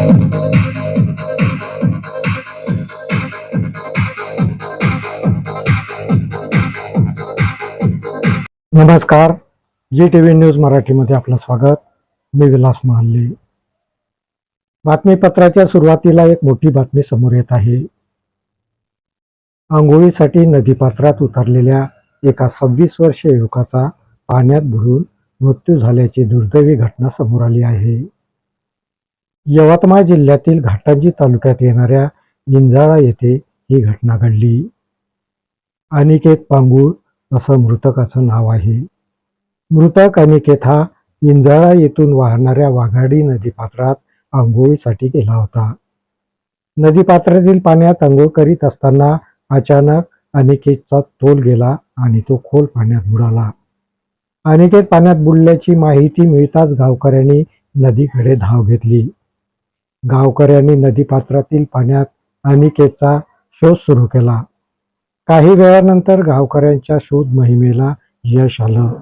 नमस्कार, जी TV news मराठीमध्ये आपलं स्वागत. मी विलास महाले. बातमीपत्राच्या सुरुवातीला एक मोठी बातमी समोर येत आहे. आंघोळीसाठी नदीपात्रात उतरलेल्या एका 26 वर्षीय युवकाचा पाण्यात बुडून मृत्यू झाल्याची दुर्दैवी घटना समोर आली आहे. यवतमाळ जिल्ह्यातील घाटंजी तालुक्यात येणाऱ्या इंजाळा येथे ही घटना घडली. अनिकेत पांगुळ असं मृतकाचं नाव आहे. मृतक अनिकेत हा इंजाळा येथून वाहणाऱ्या वाघाडी नदीपात्रात आंघोळीसाठी गेला होता. नदीपात्रातील पाण्यात आंघोळ करीत असताना अचानक अनिकेतचा तोल गेला आणि तो खोल पाण्यात बुडाला. अनिकेत पाण्यात बुडल्याची माहिती मिळताच गावकऱ्यांनी नदीकडे धाव घेतली. गावकऱ्यांनी नदीपात्रातील पाण्यात अनिकेतचा शोध सुरू केला. काही वेळानंतर गावकऱ्यांच्या शोध मोहिमेला यश आलं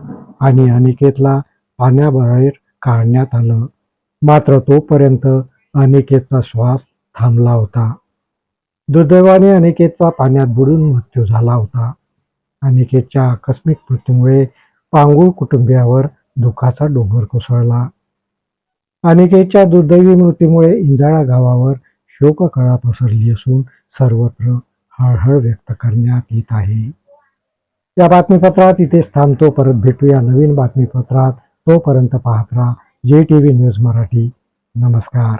आणि अनिकेतला पाण्याबाहेर काढण्यात आलं. मात्र तोपर्यंत अनिकेतचा श्वास थांबला होता. दुर्दैवाने अनिकेतचा पाण्यात बुडून मृत्यू झाला होता. अनिकेतच्या आकस्मिक मृत्यूमुळे पांगुळ कुटुंबियावर दुःखाचा डोंगर कोसळला. अनिकेतच्या दुर्दैवी मृत्यूमुळे इंजाळा गावावर शोककळा पसरली असून सर्वत्र हळहळ व्यक्त करण्यात येत आहे. या बातमीपत्रात इथेच थांबतो. परत भेटूया नवीन बातमीपत्रात. तोपर्यंत पाहत राहा जे टीव्ही न्यूज मराठी. नमस्कार.